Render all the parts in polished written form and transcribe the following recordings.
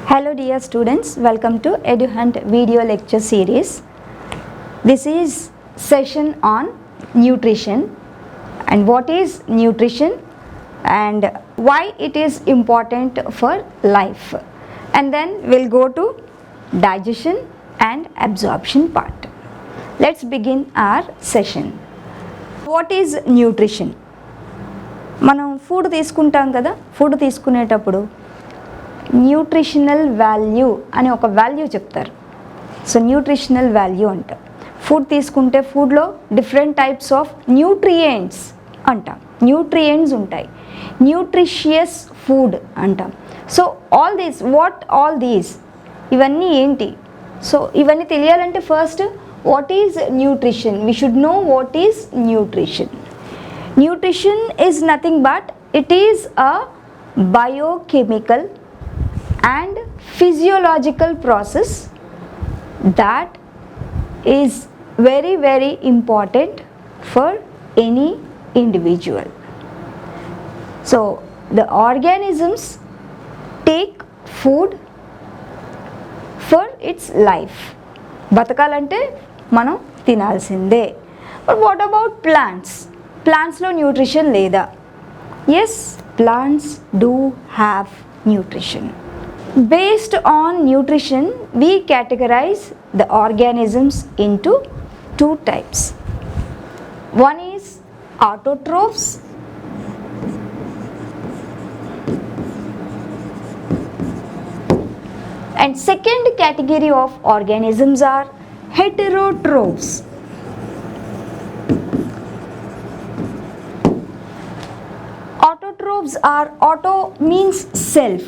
Hello dear students, welcome to EduHunt video lecture series. This is session on nutrition and what is nutrition and why it is important for life. And then we'll go to digestion and absorption part. Let's begin our session. What is nutrition? మనం food తీసుకుంటాం కదా, food తీసుకునేటప్పుడు nutritional value అని ఒక value చెప్తారు. So nutritional value అంటాం. Food తీసుకుంటే ఫుడ్లో డిఫరెంట్ టైప్స్ ఆఫ్ న్యూట్రియంట్స్ అంటాం, న్యూట్రియంట్స్ ఉంటాయి. న్యూట్రిషియస్ ఫుడ్ అంటాం. సో ఆల్ దీస్ ఇవన్నీ ఏంటి? సో ఇవన్నీ తెలియాలంటే first what is nutrition? We should know what is nutrition. Nutrition is nothing but it is a biochemical and physiological process that is very important for any individual. So the organisms take food for its life. బతకాలంటే మనం తినాల్సిందే. But what about plants? ప్లాంట్స్లో nutrition లేదా? Yes, plants do have nutrition. Based on nutrition we categorize the organisms into two types. One is autotrophs and second category of organisms are heterotrophs. Autotrophs are, auto means self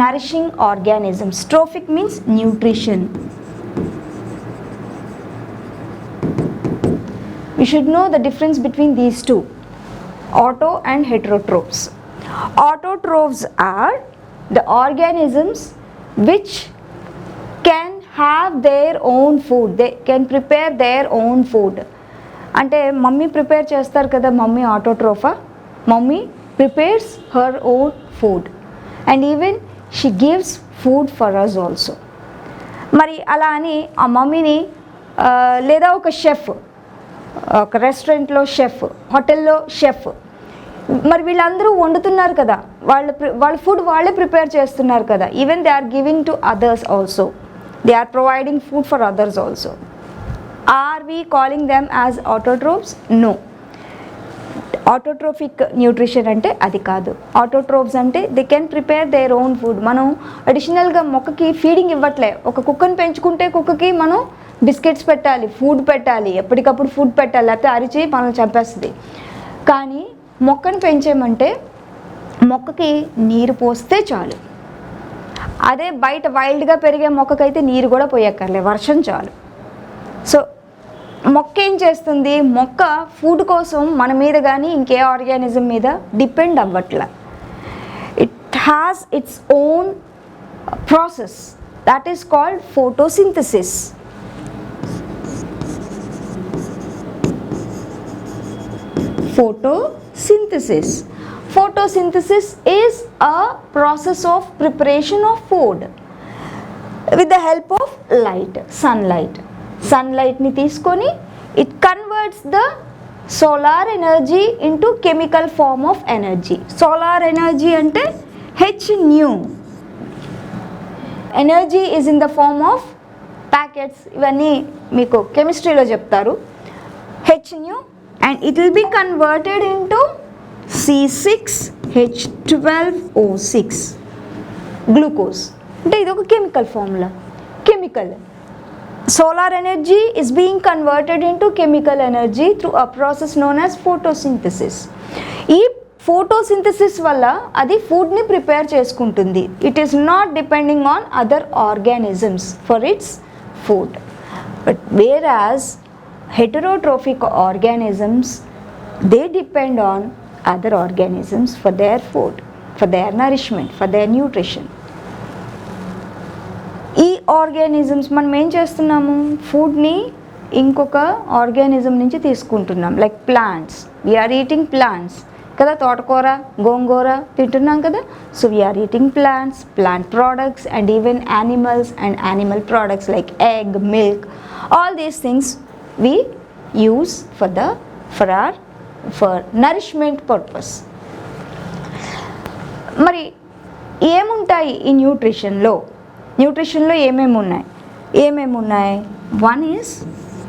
nourishing organisms. Trophic means nutrition. We should know the difference between these two, auto and heterotrophs. Autotrophs are the organisms which can have their own food. They can prepare their own food. అంటే mummy prepare చేస్తారు కదా, mummy ఆటోట్రోఫా. Mommy prepares her own food and even she gives food for us also. మరి అలా అని ఆ మమ్మీని లేదా ఒక షెఫ్, ఒక రెస్టారెంట్లో షెఫ్, హోటల్లో షెఫ్, మరి వీళ్ళందరూ వండుతున్నారు కదా, వాళ్ళ ఫుడ్ వాళ్ళే ప్రిపేర్ చేస్తున్నారు కదా. Even they are giving to others also, they are providing food for others also. Are we calling them as autotrophs? No. Autotrophic nutrition అంటే అది కాదు. ఆటోట్రోఫ్స్ అంటే they can prepare their own food. మనం అడిషనల్గా మొక్కకి feeding ఇవ్వట్లే. ఒక కుక్కను పెంచుకుంటే కుక్కకి మనం బిస్కెట్స్ పెట్టాలి, ఫుడ్ పెట్టాలి, ఎప్పటికప్పుడు ఫుడ్ పెట్టాలి, లేకపోతే అరిచి మనం చంపేస్తుంది. కానీ మొక్కను పెంచేమంటే మొక్కకి నీరు పోస్తే చాలు. అదే బయట వైల్డ్గా పెరిగే మొక్కకైతే నీరు కూడా పోయక్కర్లే, వర్షం చాలు. సో మొక్క ఏం చేస్తుంది? మొక్క ఫుడ్ కోసం మన మీద కానీ ఇంకే ఆర్గానిజం మీద డిపెండ్ అవ్వట్ల. It has its own process that is called photosynthesis. Photosynthesis is a process of preparation of food with the help of light, సన్లైట్ని తీసుకొని it converts the solar energy into chemical form of energy. Solar energy అంటే h nu. Energy is in the form of packets, ఇవన్నీ మీకు కెమిస్ట్రీలో చెప్తారు. H nu and it will be converted into C6H12O6 glucose. అంటే ఇది ఒక chemical formula. Chemical solar energy is being converted into chemical energy through a process known as photosynthesis. ఈ photosynthesis వల్ల అది ఫుడ్ని ప్రిపేర్ చేసుకుంటుంది. It is not depending on other organisms for it's food. But whereas heterotrophic organisms, they depend on other organisms for their food, for their nourishment, for their nutrition. ఈ organisms మనం ఏం చేస్తున్నాము? ఫుడ్ని ఇంకొక ఆర్గానిజం నుంచి తీసుకుంటున్నాం. Like plants, we're eating plants. కదా, తోటకూర, గోంగూర తింటున్నాం కదా. So we're eating plants, plant products and even animals and animal products like egg, milk, all these things we use for nourishment purpose. మరి ఏముంటాయి ఈ న్యూట్రిషన్లో ఏమేమి ఉన్నాయి? One is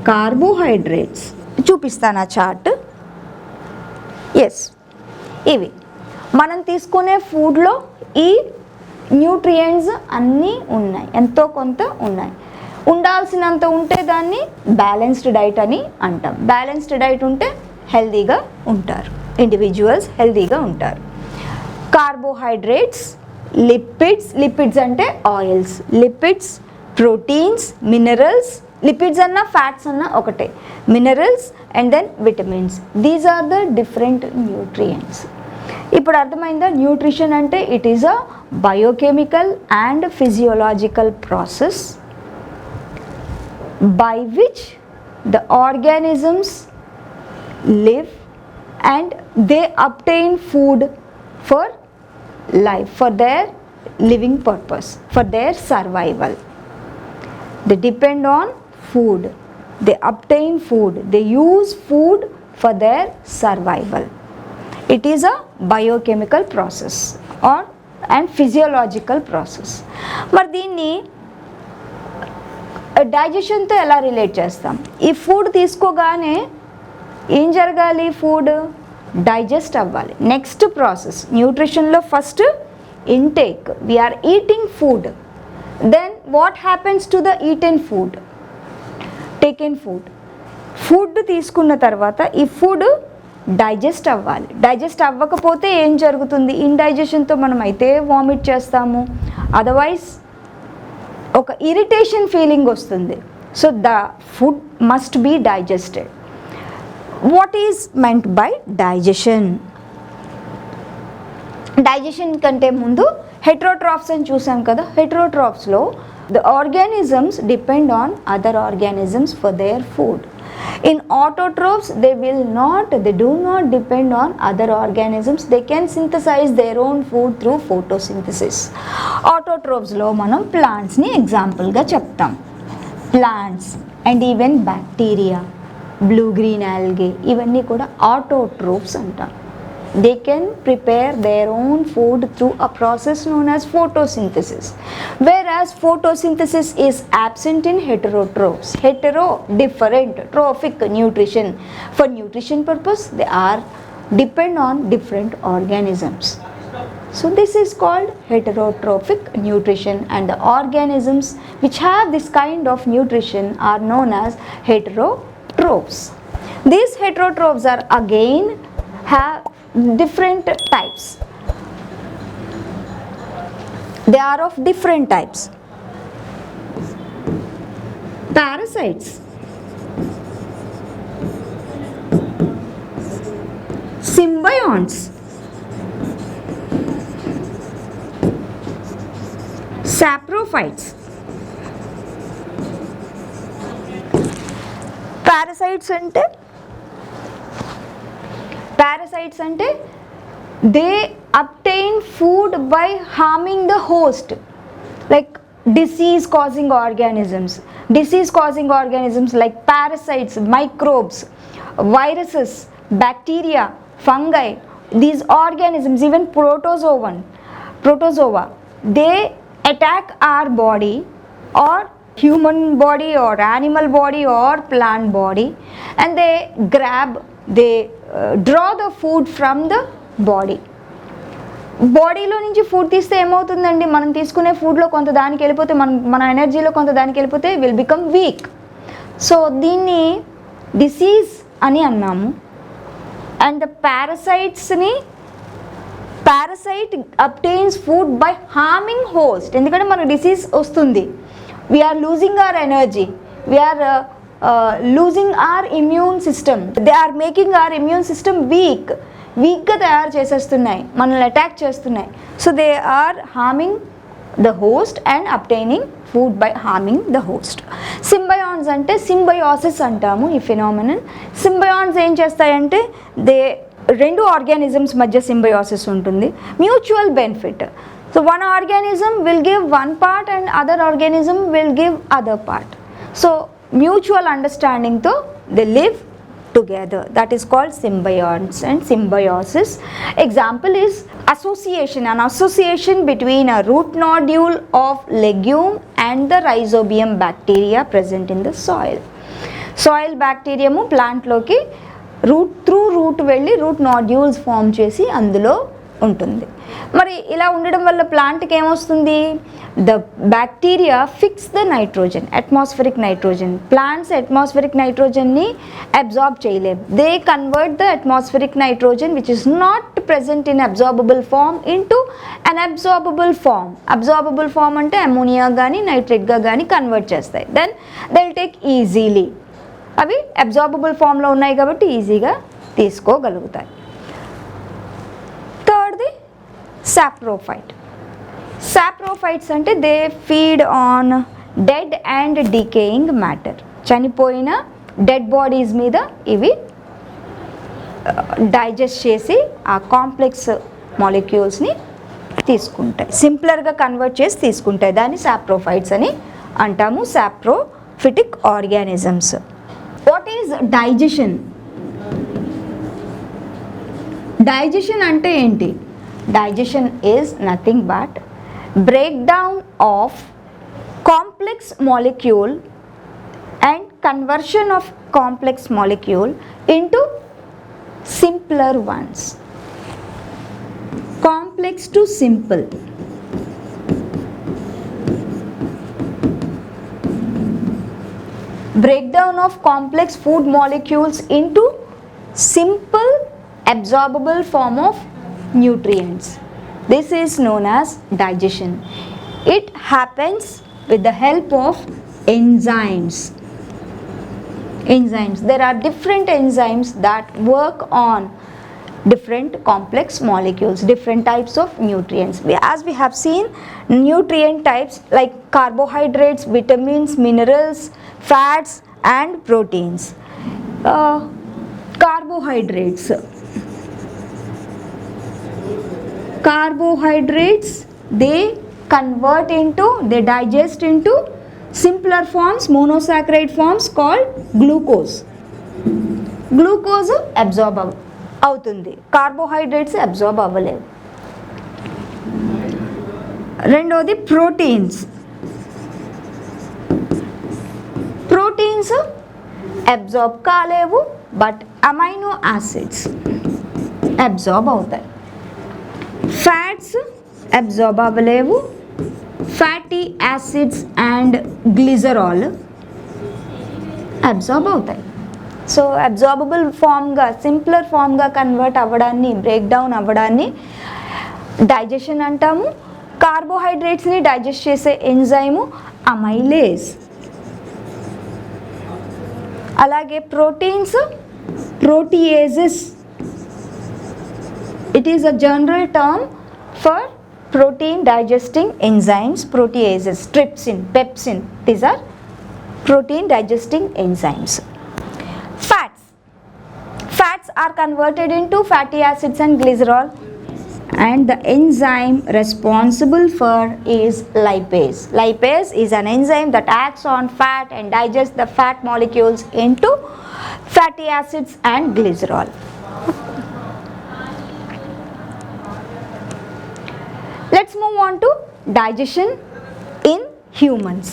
carbohydrates. చూపిస్తాను ఆ చార్ట్. ఎస్, ఇవి మనం తీసుకునే ఫుడ్లో ఈ న్యూట్రియంట్స్ అన్నీ ఉన్నాయి, ఎంతో కొంత ఉన్నాయి. ఉండాల్సినంత ఉంటే దాన్ని బ్యాలెన్స్డ్ డైట్ అని అంటాం. బ్యాలెన్స్డ్ డైట్ ఉంటే హెల్తీగా ఉంటారు, ఇండివిజువల్స్ హెల్తీగా ఉంటారు. కార్బోహైడ్రేట్స్, లిపిడ్స్ అంటే oils, lipids, proteins, minerals. Lipids అన్నా ఫ్యాట్స్ అన్నా ఒకటే. Minerals and then vitamins. These are the different nutrients. ఇప్పుడు అర్థమైందా? న్యూట్రిషన్ అంటే it is a biochemical and physiological process by which the organisms live and they obtain food for life, for their living purpose, for their survival. They depend on food, they obtain food, they use food for their survival. It is a biochemical process and physiological process. మరి దీన్ని డైజెషన్తో ఎలా relate చేస్తాం? ఈ food తీసుకోగానే ఏం జరగాలి? Food digest అవ్వాలి. Next process న్యూట్రిషన్లో first intake, we are eating food. Then what happens to the eaten food, taken food తీసుకున్న తర్వాత ఈ ఫుడ్ డైజెస్ట్ అవ్వాలి. డైజెస్ట్ అవ్వకపోతే ఏం జరుగుతుంది? ఇండైజెషన్తో మనం అయితే వామిట్ చేస్తాము, అదర్వైజ్ ఒక ఇరిటేషన్ ఫీలింగ్ వస్తుంది. So the food must be digested. What is meant by digestion? Digestion కంటే ముందు హెటరోట్రాఫ్స్ అని చూసాం కదా. హెటరోట్రాఫ్స్లో the organisms depend on other organisms for their food. In autotrophs they do not depend on other organisms. They can synthesize their own food through photosynthesis. Autotrophs lo manam plants ni example ga cheptam. Plants and even bacteria, blue green algae, ivanni kuda autotrophs antam. They can prepare their own food through a process known as photosynthesis, whereas photosynthesis is absent in heterotrophs. Hetero, different, trophic nutrition. For nutrition purpose they are depend on different organisms. So this is called heterotrophic nutrition, and the organisms which have this kind of nutrition are known as heterotrophs. These heterotrophs are again have different types. They are of different types. Parasites, symbionts, saprophytes. Parasites ante they obtain food by harming the host, like disease causing organisms like parasites, microbes, viruses, bacteria, fungi. These organisms, even protozoa, they attack our body, or human body or animal body or plant body, and they draw the food from the బాడీలో నుంచి food తీస్తే ఏమవుతుందండి? మనం తీసుకునే ఫుడ్లో కొంత దానికి వెళ్ళిపోతే, మన ఎనర్జీలో కొంత దానికి వెళ్ళిపోతే విల్ బికమ్ వీక్. సో దీన్ని డిసీజ్ అని అన్నాము. And the parasite obtains food by harming host. ఎందుకంటే మనకు డిసీజ్ వస్తుంది, we are losing our energy, we are losing our immune system. They are making our immune system వీక్గా తయారు చేసేస్తున్నాయి, మనల్ని అటాక్ చేస్తున్నాయి. So they are harming the host and obtaining food by harming the host. సింబయాన్స్ అంటే సింబయోసిస్ అంటాము ఈ ఫినామినన్. సింబయాన్స్ ఏం చేస్తాయంటే దే రెండు ఆర్గానిజమ్స్ మధ్య సింబయోసిస్ ఉంటుంది, mutual benefit. So one organism will give one part and other organism will give other part. So mutual అండర్స్టాండింగ్తో they live together. That is called symbionts and symbiosis. Example is association, an association between a root nodule of legume and the rhizobium bacteria present in the soil. Soil bacterium plant loki root వెళ్ళి root nodules form చేసి అందులో ఉంటుంది. మరి ఇలా ఉండడం వల్ల ప్లాంట్కి ఏమొస్తుంది? The bacteria fix the nitrogen, atmospheric nitrogen. Plants atmospheric నైట్రోజన్ని అబ్జార్బ్ చేయలేవు. They convert the atmospheric nitrogen which is not present in absorbable form into an absorbable form. Absorbable form అంటే అమోనియా కానీ నైట్రేట్గా కానీ కన్వర్ట్ చేస్తాయి. Then they will take easily. అవి absorbable ఫామ్లో ఉన్నాయి కాబట్టి ఈజీగా తీసుకోగలుగుతాయి. థర్డ్ది సాప్రోఫైట్. సాప్రోఫైట్స్ అంటే they feed on dead and decaying matter. చనిపోయిన డెడ్ బాడీస్ మీద ఇవి డైజెస్ట్ చేసి ఆ కాంప్లెక్స్ మాలిక్యూల్స్ని తీసుకుంటాయి, సింప్లర్గా కన్వర్ట్ చేసి తీసుకుంటాయి. దాన్ని సాప్రోఫైట్స్ అని అంటాము, saprophytic organisms. What is digestion? Digestion అంటే ఏంటి? Digestion is nothing but breakdown of complex molecule and conversion of complex molecule into simpler ones. Complex to simple. Breakdown of complex food molecules into simple absorbable form of nutrients. This is known as digestion. It happens with the help of enzymes. There are different enzymes that work on different complex molecules, different types of nutrients. As we have seen, nutrient types like carbohydrates, vitamins, minerals, fats and proteins. Carbohydrates, they digest into simpler forms, monosaccharide forms called glucose. Glucose absorb అవుతుంది, carbohydrates absorb అవ్వలేదు. రెండోది proteins. Proteins absorb కాలేవు, but amino acids absorb అవుతాయి. Fats absorb అవ్వలేవు, fatty acids and glycerol absorb అవుతాయి. So absorbable ఫామ్గా, simpler ఫామ్గా convert అవ్వడాన్ని, బ్రేక్ డౌన్ అవ్వడాన్ని డైజెషన్ అంటాము. కార్బోహైడ్రేట్స్ని డైజెస్ట్ చేసే ఎంజైము అమైలేజ్. అలాగే proteins, proteases. It is a general term for protein digesting enzymes, proteases, trypsin, pepsin. These are protein digesting enzymes. Fats are converted into fatty acids and glycerol, and the enzyme responsible for is lipase. Lipase is an enzyme that acts on fat and digests the fat molecules into fatty acids and glycerol. Let's move on to digestion in humans.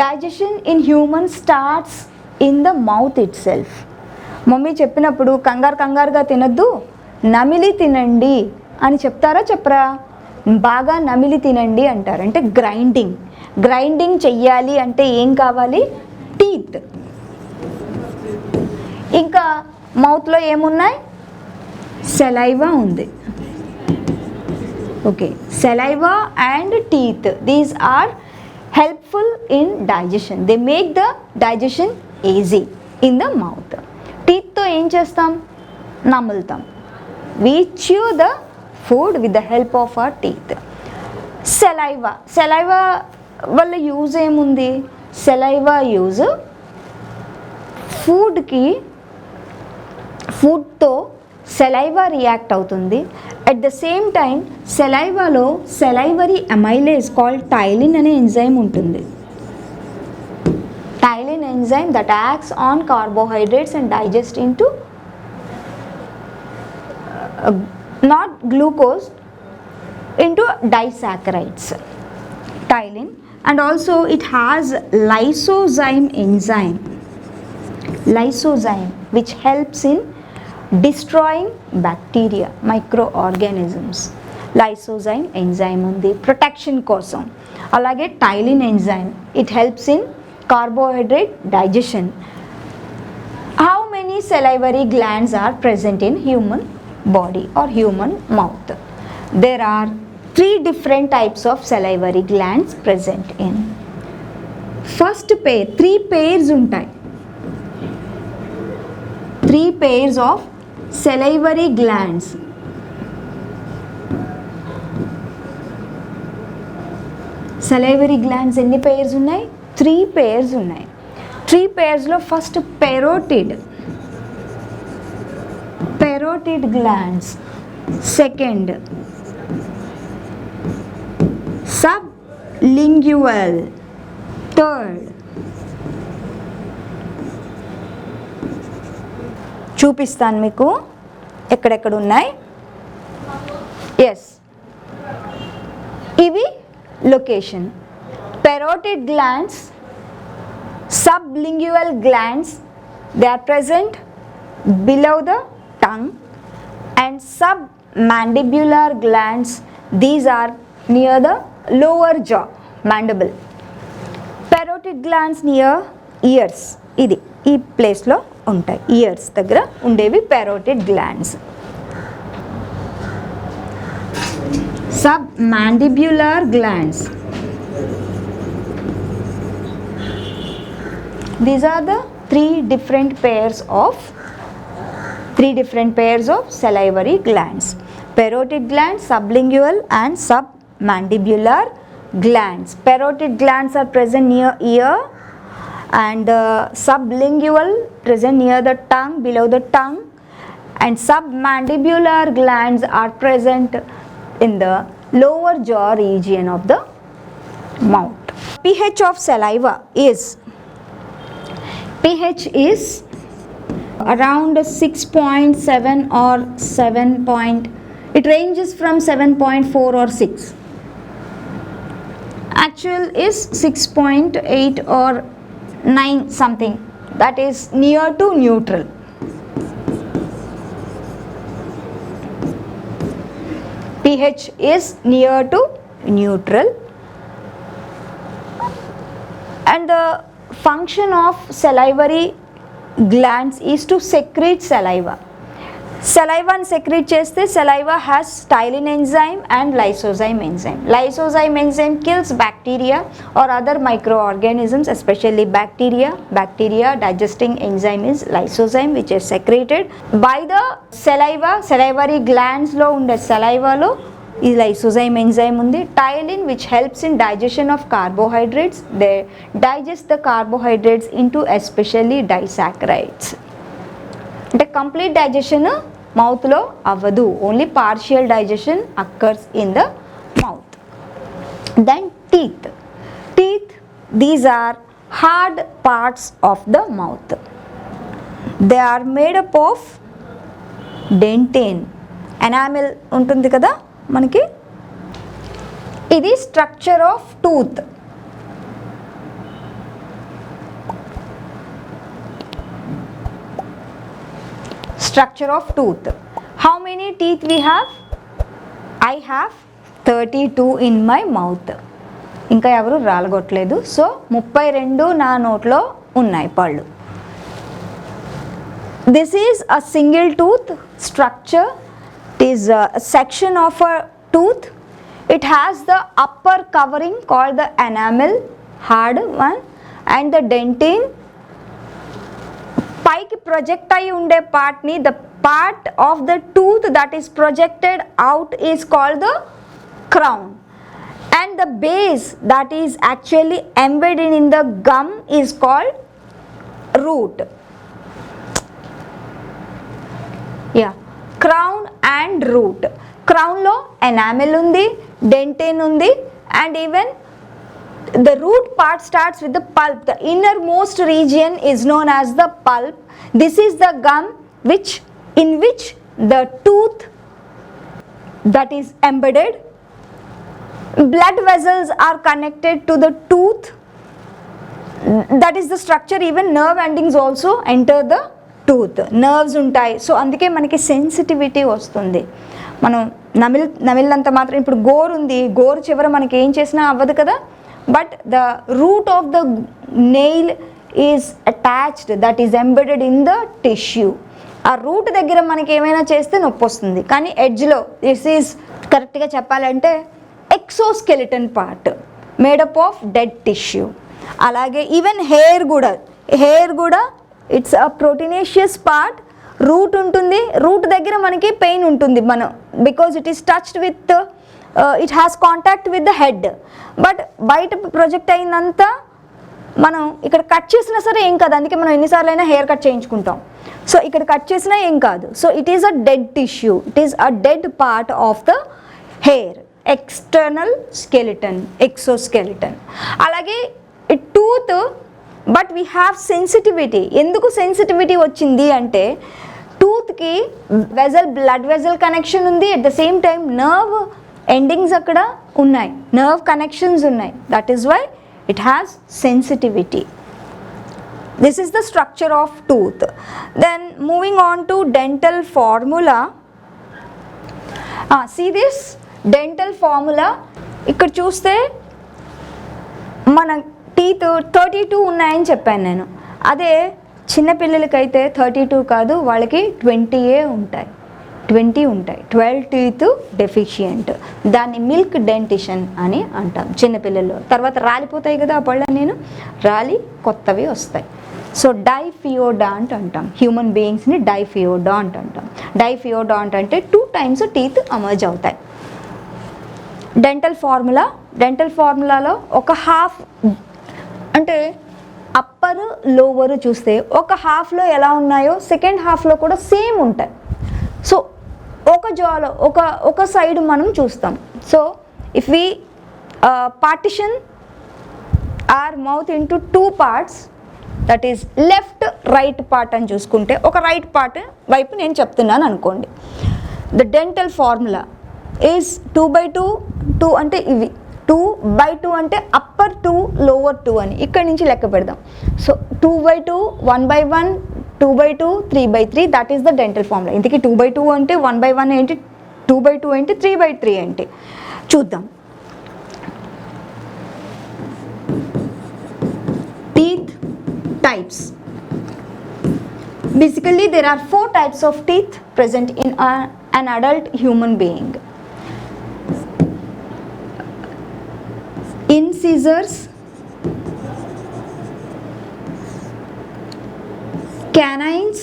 Digestion in humans starts in the mouth itself. Mummy చెప్పినప్పుడు కంగారుగా తినద్దు, నమిలి తినండి అని చెప్తారా చెప్పరా? బాగా నమిలి తినండి అంటారు. అంటే గ్రైండింగ్ చెయ్యాలి అంటే ఏం కావాలి? టీత్. ఇంకా మౌత్లో ఏమున్నాయి? సెలైవా ఉంది. Okay, saliva and teeth, these are helpful in digestion. They make the digestion easy in the mouth. Teeth తో ఏం చేస్తాం? నములుతాం. We chew the food with the help of our teeth. Saliva వల్ల use ఏముంది? saliva use ఫుడ్తో saliva react అవుతుంది. At the same time salivaలో salivary amylase called ptyalin అనే enzyme ఉంటుంది. Ptyalin enzyme that acts on carbohydrates and digest into not glucose into disaccharides, Tyline. And also it has lysozyme enzyme which helps in destroying bacteria, microorganisms. Lysozyme enzyme undi protection kosam. Alage Tyline enzyme, it helps in carbohydrate digestion. How many salivary glands are present in human body or human mouth? There are 3 different types of salivary glands present in. First pair, 3 pairs untai. 3 pairs of salivary glands. Salivary glands ఎన్ని pairs ఉన్నాయి? 3 pairs ఉన్నాయి. 3 pairs లో first parotid glands, second sublingual, third చూపిస్తాను మీకు ఎక్కడెక్కడ ఉన్నాయి. Yes, ఇవి location. parotid glands, sublingual glands, they are present below the tongue, and submandibular glands, these are near the lower jaw, mandible. Parotid glands near ears, ఇది ఈ ప్లేస్లో ఉంటాయి, years దగ్గర ఉండేవి parotid glands. Submandibular glands, these are the 3 different pairs of salivary glands: parotid glands, sublingual and submandibular glands. Parotid glands are present near ear, and sublingual present near the tongue, below the tongue, and submandibular glands are present in the lower jaw region of the mouth. pH of saliva is around 6.7 or 7. It ranges from 7.4 or 6. Actual is 6.8 or 9 something, that is near to neutral. pH is near to neutral. And the function of salivary glands is to secrete saliva. Saliva and secrete cheste, saliva has Tyline enzyme and lysozyme enzyme. Lysozyme enzyme kills bacteria or other microorganisms, especially bacteria. Digesting enzyme is lysozyme, which is secreted by the saliva. Salivary glands lo unde saliva lo is lysozyme enzyme undi. Tyline, which helps in digestion of carbohydrates. They digest the carbohydrates into especially disaccharides. The complete digestion mouth lo avadu, only partial digestion occurs in the mouth. Then teeth, these are hard parts of the mouth. They are made up of dentine, enamel untundi kada మనకి. ఇది structure of tooth. Structure of tooth. How many teeth we have? I have 32 in my mouth. ఇంకా ఎవరు రాలగొట్టలేదు. So 32 నా నోట్లో ఉన్నాయి పళ్ళు. This is a single tooth structure. It is a section of a tooth. It has the upper covering called the enamel, hard one, and the dentine పైకి project అయి ఉండే పార్ట్ని, the part of the tooth that is projected out is called the crown, and the base that is actually embedded in the gum is called root. Yeah, crown and root. Crown lo enamel undi, dentine undi, and even the root part starts with the pulp. The innermost region is known as the pulp. This is the gum in which the tooth that is embedded. Blood vessels are connected to the tooth. That is the structure. Even nerve endings also enter the tooth. Nerves ఉంటాయి. So అందుకే మనకి sensitivity వస్తుంది. మనం నమిలినంత మాత్రం, ఇప్పుడు గోరు ఉంది, గోరు చివర మనకి ఏం చేసినా అవ్వదు కదా, but the root of the nail is attached, that is embedded in the tissue. ఆ రూట్ దగ్గర మనకి ఏమైనా చేస్తే నొప్పి వస్తుంది, కానీ ఎడ్జ్లో దిస్ ఈజ్ కరెక్ట్గా చెప్పాలంటే exoskeleton part made up of dead tissue. అలాగే ఈవెన్ హెయిర్ కూడా it's a proteinaceous part. Root ఉంటుంది, రూట్ దగ్గర మనకి పెయిన్ ఉంటుంది మనం, because it is touched with, it has contact with the head. But బయట ప్రొజెక్ట్ అయిందంతా మనం ఇక్కడ కట్ చేసినా సరే ఏం కాదు, అందుకే మనం ఎన్నిసార్లు అయినా హెయిర్ కట్ చేయించుకుంటాం. సో ఇక్కడ కట్ చేసినా ఏం కాదు. So it is a dead tissue, it is a dead part of the hair. External skeleton, exoskeleton. అలాగే tooth, but we have sensitivity. ఎందుకు సెన్సిటివిటీ వచ్చింది అంటే టూత్కి బ్లడ్ వెజల్ కనెక్షన్ ఉంది, at the same time nerve endings అక్కడ ఉన్నాయి, nerve connections ఉన్నాయి. That is why it has sensitivity. This is the structure of tooth. Then moving on to dental formula. See this dental formula. ఇక్కడ చూస్తే మన teeth 32 ఉన్నాయని చెప్పాను నేను. అదే చిన్నపిల్లలకైతే 32 కాదు, వాళ్ళకి 20 ఉంటాయి, 12 టీత్ డెఫిషియంట్. దాన్ని మిల్క్ డెంటిషన్ అని అంటాం చిన్నపిల్లల్లో. తర్వాత రాలిపోతాయి కదా ఆ పళ్ళ, రాలి కొత్తవి వస్తాయి. సో డైఫియోడాంట్ అంటాం, హ్యూమన్ బీయింగ్స్ని డైఫియోడాంట్ అంటాం. డైఫియోడాంట్ అంటే 2 టైమ్స్ టీత్ అమర్జ్ అవుతాయి. డెంటల్ ఫార్ములాలో ఒక హాఫ్ అంటే అప్పర్ లోవర్ చూస్తే ఒక హాఫ్లో ఎలా ఉన్నాయో సెకండ్ హాఫ్లో కూడా సేమ్ ఉంటాయి. సో ఒక జాలో ఒక సైడ్ మనం చూస్తాం. So if we partition our mouth into 2 parts, that is left right part అని చూసుకుంటే ఒక రైట్ పార్ట్ వైపు నేను చెప్తున్నాను అనుకోండి. ద డెంటల్ ఫార్ములా ఈజ్ 2/2 అంటే ఇవి, 2/2 అంటే అప్పర్ 2 లోవర్ 2 అని ఇక్కడి నుంచి లెక్క పెడదాం. So 2/2, 1/1, 2/2, 3/3, that is the dental formula. ఇంతకీ 2/2 అంటే 1/1 ఏంటి, 2/2 ఏంటి, 3/3 ఏంటి చూద్దాం. Teeth types. Basically there are 4 types of teeth present in an adult human being. Incisors, canines,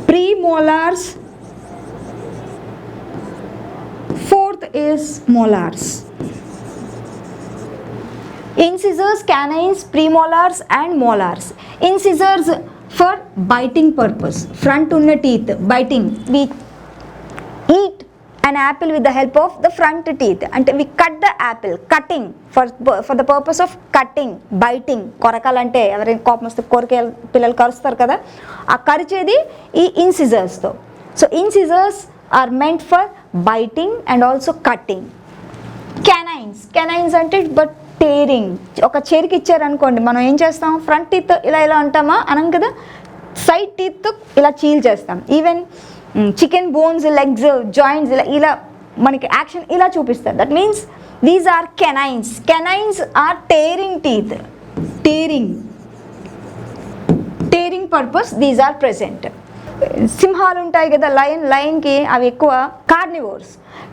premolars, 4th is molars. Incisors, canines, premolars and molars. Incisors for biting purpose, front unna teeth, biting. We eat an apple with the help of the front teeth, and we cut the apple, cutting for the purpose of cutting, biting. కొరకాలంటే ఎవరైనా కోపం వస్తే కొరికే పిల్లలు కరుస్తారు కదా, ఆ కరిచేది ఈ ఇన్సిజర్స్తో. So incisors are meant for biting and also cutting. Canines అంటే బట్ టేరింగ్. ఒక చెరికి ఇచ్చారనుకోండి, మనం ఏం చేస్తాం, ఫ్రంట్ టీత్ ఇలా అంటామా అనం కదా, సైడ్ టీత్ ఇలా చీల్ చేస్తాం. Even chicken bones, legs, joints ఇలా మనకి యాక్షన్ ఇలా చూపిస్తారు. That means these are canines are tearing teeth. Tearing purpose these are present. సింహాలు ఉంటాయి కదా, లయన్కి అవి ఎక్కువ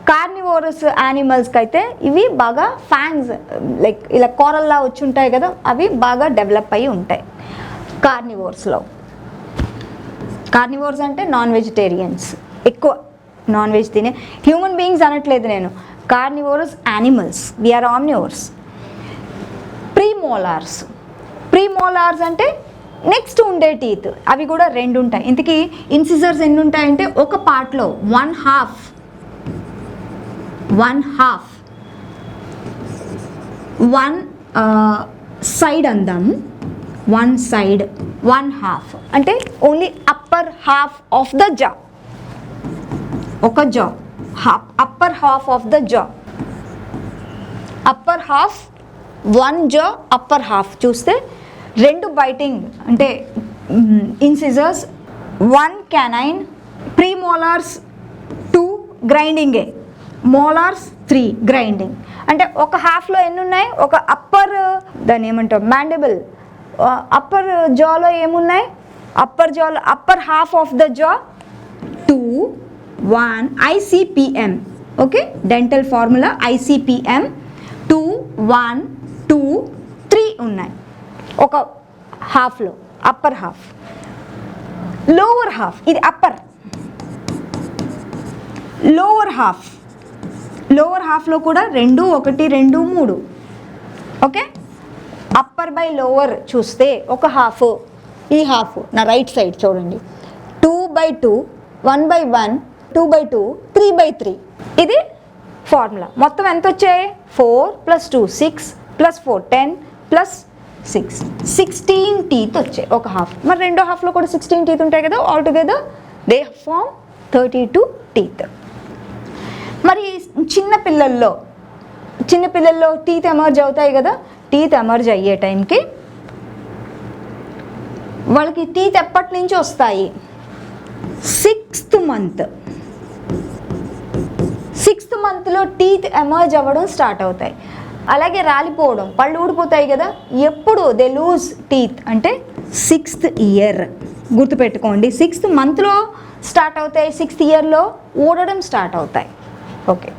కార్నివోరస్ యానిమల్స్కి అయితే ఇవి బాగా ఫ్యాంగ్స్ లైక్ ఇలా కోరల్లా వచ్చి ఉంటాయి కదా, అవి బాగా డెవలప్ అయ్యి ఉంటాయి కార్నివోర్స్ అంటే నాన్ వెజిటేరియన్స్, ఎక్కువ నాన్ వెజ్ తినే. హ్యూమన్ బీయింగ్స్ అనట్లేదు నేను, carnivorous animals, we are omnivores. Premolars అంటే నెక్స్ట్ ఉండే టీత్, అవి కూడా 2 ఉంటాయి. ఇంతకీ ఇన్సిజర్స్ ఎన్ని ఉంటాయంటే ఒక పార్ట్లో వన్ సైడ్ అందాం, వన్ హాఫ్ అంటే only upper half of the jaw, ఒక jaw upper half of the jaw, upper half, one jaw upper half. చూస్తే 2 బైటింగ్ అంటే ఇన్సిజర్స్, 1 canine, ప్రీమోలార్స్ 2 గ్రైండింగే, మోలార్స్ 3 గ్రైండింగ్. అంటే ఒక హాఫ్లో ఎన్ని ఉన్నాయి, ఒక అప్పర్ దాన్ని ఏమంటారు మ్యాండిబుల్, అప్పర్ జాలో ఏమున్నాయి, అప్పర్ హాఫ్ ఆఫ్ ద జా 2, 1 ICPM. Okay, dental formula ICPM 2, 1, 2, 3 ఉన్నాయి ఒక హాఫ్లో, అప్పర్ హాఫ్. లోవర్ హాఫ్ ఇది అప్పర్, లోవర్ హాఫ్లో కూడా 2, 1, 2, 3. ఓకే, అప్పర్ బై లోవర్ చూస్తే ఒక హాఫ్, ఈ హాఫ్ నా రైట్ సైడ్ చూడండి, 2/2, 1/1, 2/2, 3/3. ఇది ఫార్ములా. మొత్తం ఎంత వచ్చాయి, 4 + 2 6 + 4 10 + 6 16 టీత్ వచ్చాయి ఒక హాఫ్. మరి రెండో హాఫ్లో కూడా 16 టీత్ ఉంటాయి కదా, all together they form 32 teeth. మరి చిన్న పిల్లల్లో టీత్ ఎమర్జ్ అవుతాయి కదా, టీత్ ఎమర్జ్ అయ్యే టైంకి వాళ్ళకి టీత్ ఎప్పటి నుంచి వస్తాయి, 6th మంత్లో టీత్ ఎమర్జ్ అవ్వడం స్టార్ట్ అవుతాయి. అలాగే రాలిపోవడం, పళ్ళు ఊడిపోతాయి కదా, ఎప్పుడు దే లూజ్ టీత్ అంటే 6th year. గుర్తుపెట్టుకోండి, 6th మంత్లో స్టార్ట్ అవుతాయి, 6th yearలో ఊడడం స్టార్ట్ అవుతాయి. ఓకే,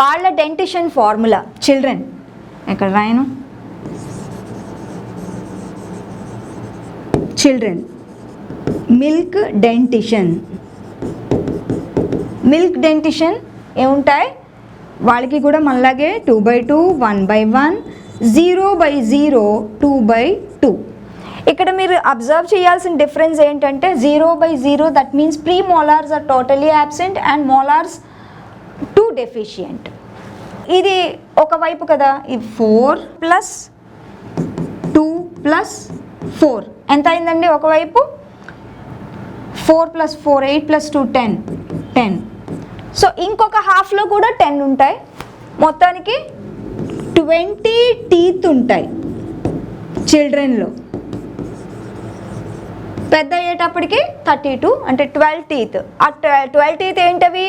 వాళ్ళ డెంటిషన్ ఫార్ములా చిల్డ్రన్ ఎక్కడ రాయను, మిల్క్ డెంటిషన్ ఏముంటాయి వాళ్ళకి కూడా మనలాగే 2/2, 1/1, 0/0, 2/2. ఇక్కడ మీరు అబ్జర్వ్ చేయాల్సిన డిఫరెన్స్ ఏంటంటే 0/0 that means premolars are totally absent and molars 2 deficient. ఇది ఒకవైపు కదా, ఇది 4 + 2 + 4 ఎంత అయిందండి, ఒకవైపు 4 + 4 8 + 2 10. సో ఇంకొక హాఫ్లో కూడా 10 ఉంటాయి, మొత్తానికి 20 టీత్ ఉంటాయి చిల్డ్రన్లో. పెద్ద అయ్యేటప్పటికి 32 అంటే 12 టీత్. ఆ 12 టీత్ ఏంటవి,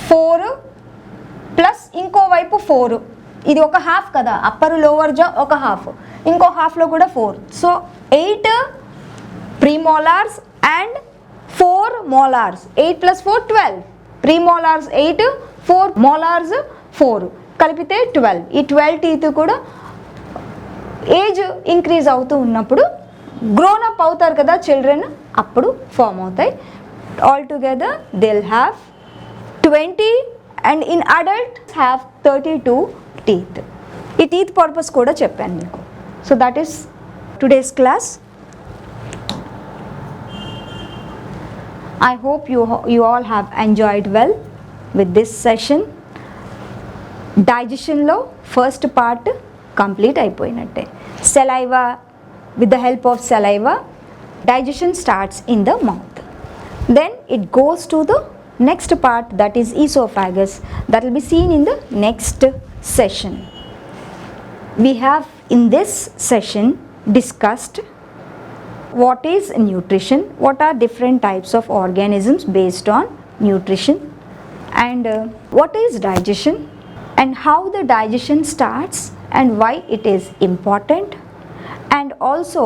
4 ప్లస్ ఇంకోవైపు 4, ఇది ఒక హాఫ్ కదా, అప్పర్ లోవర్ జా ఒక హాఫ్, ఇంకో హాఫ్లో కూడా 4. So 8 premolars and 4 molars, 8 + 4 12. Premolars 8, 4 molars 4 కలిపితే 12. ఈ 12 టీత్ కూడా ఏజ్ ఇంక్రీజ్ అవుతూ ఉన్నప్పుడు గ్రోన్ అప్ అవుతారు కదా చిల్డ్రన్, అప్పుడు ఫామ్ అవుతాయి. All together they will have 20 and in adult have 32 teeth. ఈ టీత్ పర్పస్ కూడా చెప్పాను మీకు. So that is today's class. I hope you all have enjoyed well with this session. Digestion lo first part complete అయిపోయినట్టే. Saliva, with the help of saliva, digestion starts in the mouth. Then it goes to the next part, that is esophagus. That will be seen in the next session. We have in this session discussed what is nutrition, what are different types of organisms based on nutrition, and what is digestion and how the digestion starts and why it is important, and also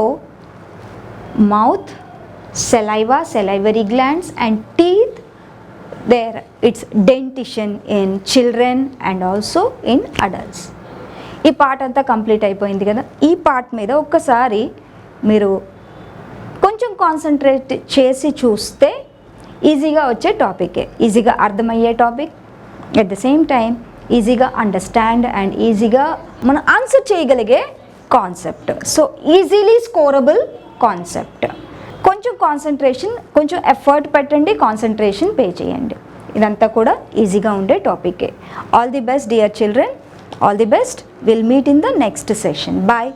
mouth, saliva, salivary glands, and teeth. There it's dentition in children and also in adults. ఈ part అంతా complete అయిపోయింది కదా. ఈ part మీద ఒక్కసారి మీరు కొంచెం concentrate చేసి చూస్తే ఈజీగా వచ్చే టాపికే, ఈజీగా అర్థమయ్యే topic, at the same time ఈజీగా అండర్స్టాండ్ అండ్ ఈజీగా మనం ఆన్సర్ చేయగలిగే concept. So easily scorable concept. కొంచెం కాన్సన్ట్రేషన్, కొంచెం ఎఫర్ట్ పెట్టండి, కాన్సన్ట్రేషన్ పే చేయండి. ఇదంతా కూడా ఈజీగా ఉండే టాపికే. All the best dear children, all the best. Will meet in the next session. Bye.